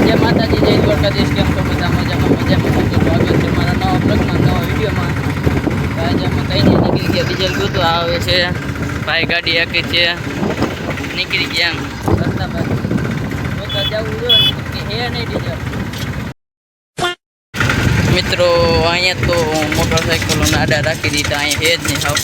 જય માતાજી, જય દ્વારકાધીશ. કેમ છો બધા? મજામાં સ્વાગત છે મારા નવા બ્લોગમાં, નવા વિડીયોમાં. આજે અમે કઈ નહીં નીકળી ગયા. ડીઝલ ગોતો આવે છે ભાઈ, ગાડી આખી છે, નીકળી ગયા એમ રસ્તા બાજુ ગોતા જવું જોઈએ કે હે નહીં ડીઝલ. મિત્રો અહીંયા તો મોટરસાઇકલો આડા રાખી દીધા, અહીંયા હે જ નહીં હાવ.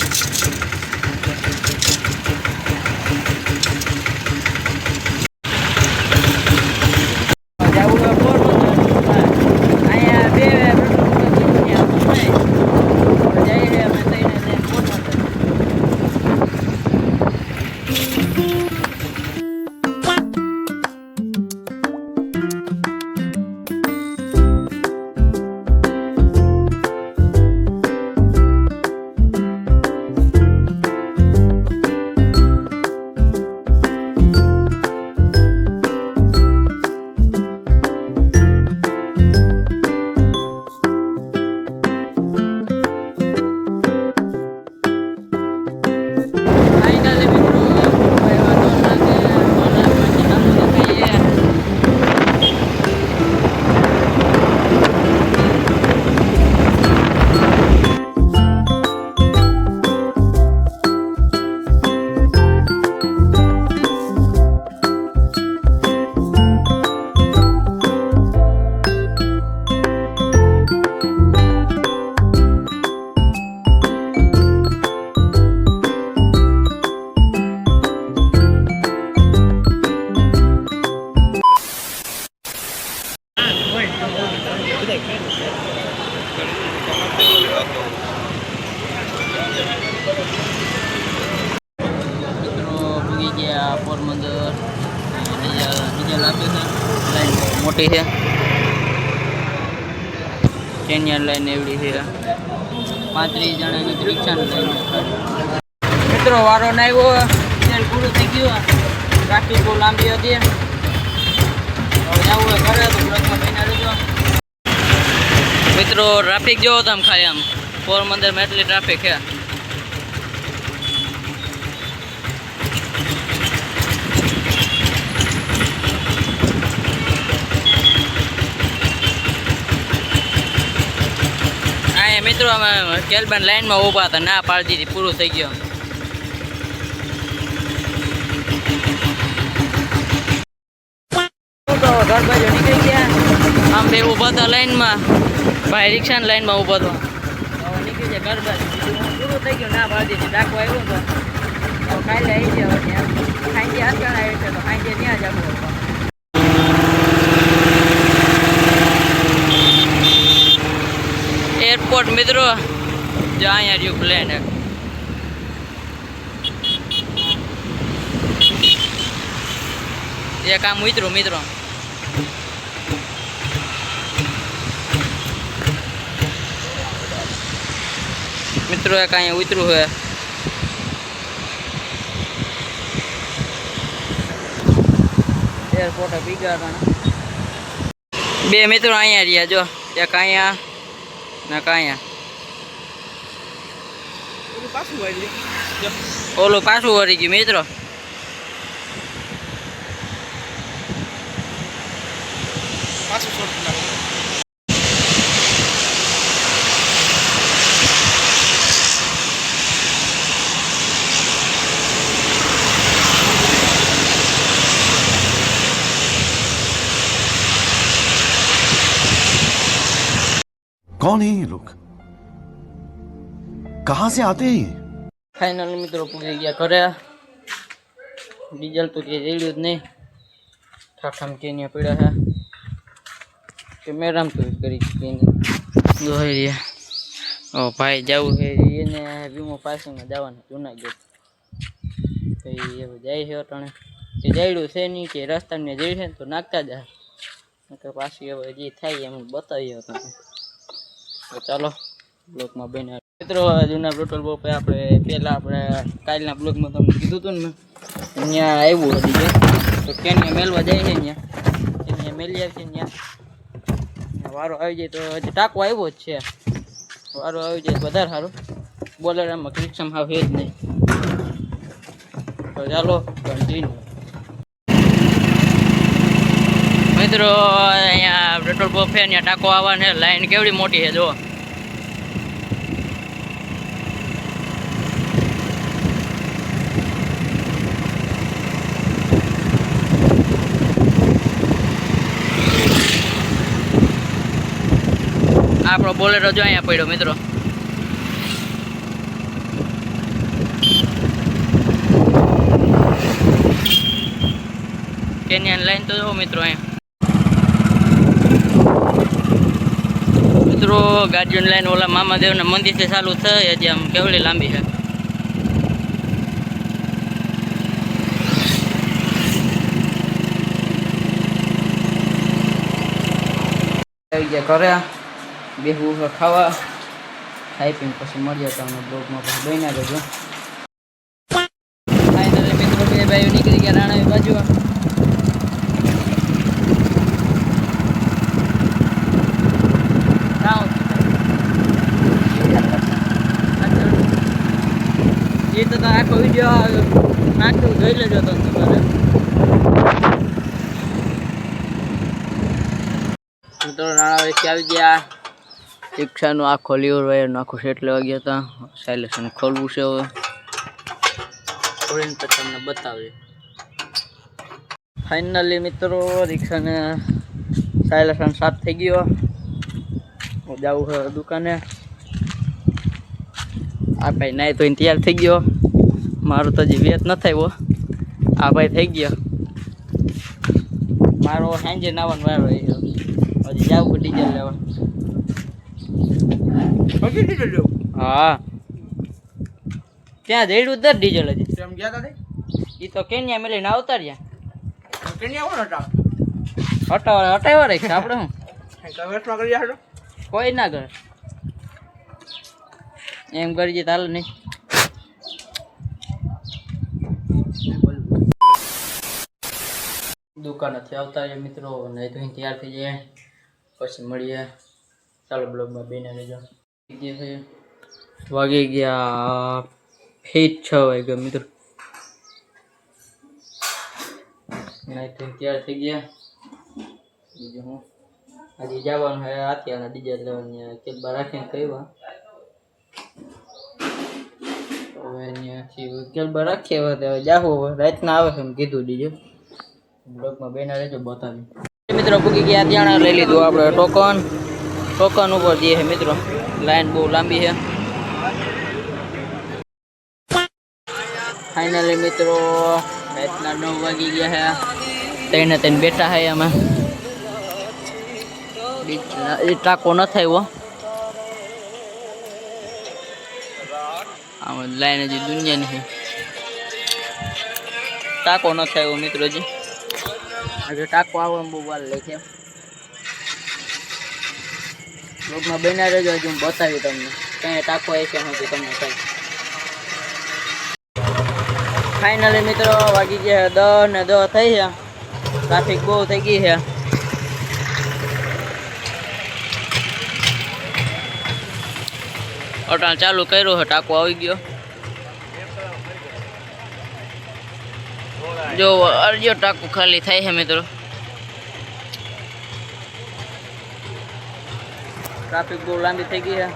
પોરબંદર ડીઝલ આપે છે, લાઈન મોટી છે, કેન્યન લાઈન એવડી છે. 35 જણાની રિક્ષાની લાઈન ખાલી. મિત્રો વારો ના આવ્યો, ડીઝલ પૂરું થઈ ગયું, ટ્રાફિક બહુ લાંબી હતી. હવે જવું હોય ઘરે તો બ્લોકમાં બન્યા રહેજો. મિત્રો ટ્રાફિક જોવો તમે ખાલી, આમ પોરબંદરમાં એટલી ટ્રાફિક છે. મિત્રો અમે કેલબન લાઈનમાં ઊભા હતા, ના પાડી દીધી, પૂરું થઈ ગયું. ઘર બાજુ નીકળી ગયા, આમ બે ઊભા હતા લાઈનમાં, ભાઈ રિક્ષાની લાઈનમાં ઊભો હતો. નીકળી જાય ઘર બાજુ, પૂરું થઈ ગયું, ના પાડી દીધી. ડાકો આવ્યો હતો, કાલે આવી ગયા, સાંજે આસણ આવી છે તો સાંજે ત્યાં જ આવ્યો હતો. એરપોર્ટ મિત્રો, જો અહીંયા રહ્યું પ્લેન. એક આમ ઉતરું મિત્રો, મિત્રો એક અહીંયા ઉતરું છે. એરપોર્ટ બીજા બે મિત્રો અહીંયા રહ્યા, જો એક અહીંયા ના કાંયા ઓલું પાછું વળી ગયું મિત્રો. कौन है ये लोग, कहां से आते हैं? ફાઇનલ મિત્રો પૂરી ગયા ઘરે. ડીઝલ તો કે રેડ્યું જ નહીં, ઠાઠામ કેન્યા પડ્યા છે કે મેરામ તો કરી જોઈ રહ્યા. ઓ ભાઈ જવું છે એને વીમો પાસિંગમાં જવાનું જુનાગઢ, તો એ જાય છે અટાણે. એ જાયડું છે નહીં કે રસ્તાને જઈ છે તો નાખતા જાય, પાછી હવે જે થાય એમ બતાવીએ તમે. તો ચાલો બ્લોકમાં બન્યા મિત્રો. જૂના પેટ્રોલ પંપે આપણે પહેલાં આપણે કાલના બ્લોકમાં તમને કીધું હતું ને, ત્યાં આવ્યું હતી તો કેન્યા મેળવા જાય છે, ત્યાં મેળવી આવે છે. ત્યાં વારો આવી જાય તો હજી ટાંકો આવ્યો જ છે, વારો આવી જાય વધારે સારું. બોલેરામાં રિક્ષામાં આવે જ નહીં. તો ચાલો કન્ટિન્યુ. મિત્રો અહીંયા પેટ્રોલ પંપ છે ત્યાં ટાંકો આવવાને લાઈન કેવડી મોટી છે જો. આપણો બોલેરો જો અહીંયા પડ્યો મિત્રો. કેનિયન લાઈન તો જો મિત્રો અહીંયા મિત્રો ગાડીઓની લાઈન ઓલા મામાદેવના મંદિરથી ચાલુ થઈ હજી આમ કેવડી લાંબી છે. આવી ગયા ઘરે બેહવું ખાવા ખાઈ પીને પછી મળીએ તમને બ્લોગમાં પછી બન્યા રહેજો. ફાઇનલી મિત્રો બે ભાઈઓ નીકળી ગયા રાણાવી બાજુ. એ તો આખો વિડીયો નાખ્યું જોઈ લેજો તો તમારે. મિત્રો રાણાવાડી આવી ગયા. રિક્ષાનું આખો લીવર વાયરનું આખું સેટ લેવા ગયા હતા. સાયલેશન ખોલવું છે હવે ખોલીને પછી તમને બતાવીએ. ફાઇનલી મિત્રો રિક્ષાને સાયલેશન સાફ થઈ ગયો. જવું છે દુકાને. આ ભાઈ નાઈ તો તૈયાર થઈ ગયો. મારું તો હજી વેત ન થયો. આ ભાઈ થઈ ગયો. મારો સાંજે નાવાનો વારો હજી જાવું ડીઝલ લેવા. હા ત્યાં જઈડું દર ડીઝલ હજી એ તો કેન્યા મેલીને આવતા રહ્યા. હટાવા રાખે આપણે શું કોઈ ના કરે એમ કરી ચાલે નહીં. દુકાનેથી આવતા રહીએ મિત્રો. નહીં તો તૈયાર થઈ જાય પછી મળીએ. ચાલો બ્લોગમાં બેને લેજો. વાગી ગયા 6 વાગ્યા મિત્રો. નહીં તો તૈયાર થઈ ગયા. બીજું હું હજી જવાનું હોય અત્યારના ડીજે લેવાની કેબા રાખીને કહ્યું હવે અહીંયાથી કેબા રાખીએ હવે જાવું રાતના આવે છે એમ કીધું ડીજે. બ્લોગમાં બેના રહેજો બતાવી. મિત્રો પૂકી ગયા ત્યાં લઈ લીધું આપણે ટોકન ઉપર જઈએ છે મિત્રો. લાઈન બહુ લાંબી છે. ફાઇનલી મિત્રો રાતના 9 વાગી ગયા છે. ત્રણ બેઠા છે અમે. એ ટાંકો ન થાય આમાં લાઈન હજી દુનિયાની છે. ટાંકો ન થાય મિત્રો. હજી ટાંકો આવે બહુ વાર લે છે. બ્લોગમાં બન્યા રહેજો. હજી હું બતાવી તમને ક્યાં ટાંકો આવે છે નથી તમને થાય. ફાઇનલી મિત્રો વાગી ગયા 10 ને 10 થઈ છે. ટ્રાફિક બહુ થઈ ગઈ છે. અટાણ ચાલુ કર્યો છે. ટાંકો આવી ગયો. જો અડધો ટાંકો ખાલી થાય છે મિત્રો. ટ્રાફિક બહુ લાંબી થઈ ગઈ છે.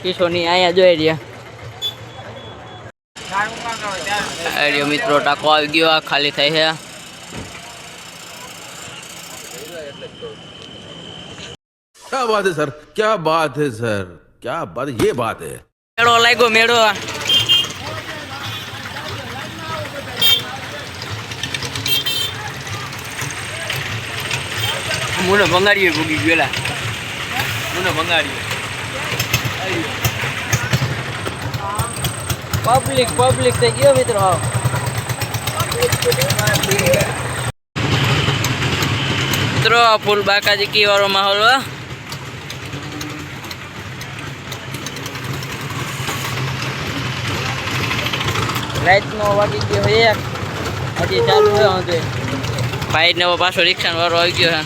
કિશોરની અહીંયા જોઈ રહ્યા મિત્રો. ટાંકો આવી ગયો. આ ખાલી થાય છે. क्या बात है सर, क्या बात है सर, क्या बात, ये बात है. મેળો લાગ્યો મેળો. મને ભંગાડીએ ભૂગી ગયેલા. મને ભંગાડીએ પબ્લિક થઈ ગયો મિત્રો. મિત્રો ફૂલ બાકાજી કી વાળો માહોલ. રાતનો વાગી ગયો 1. હજી ચાલુ છે. ભાઈ ને પાછો રિક્ષા વાળો આવી ગયો છે.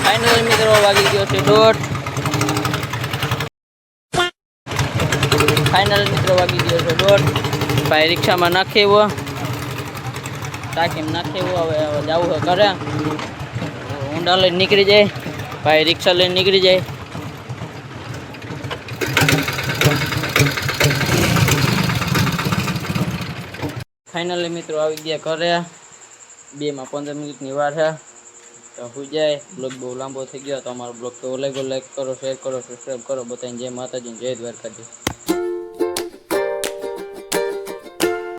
ફાઇનલ મિત્રો વાગી ગયો છે 1:30. ફાઇનલ મિત્રો વાગી ગયો છે 1:30 ભાઈ રિક્ષામાં નાખેવો ટાંકીમાં નાખેવો હવે જવું છે ઘરે ઊંડા લઈને નીકળી જાય ભાઈ રિક્ષા લઈને નીકળી જાય ફાઇનલી મિત્રો આવી ગયા ઘરે 2 માં 15 મિનિટની વાર છે તો હું જાય બ્લોગ બહુ લાંબો થઈ ગયો તો અમારો બ્લોગ તો લાઈક કરો શેર કરો સબસ્ક્રાઈબ કરો બધાને જય માતાજી જય દ્વારકાધીશ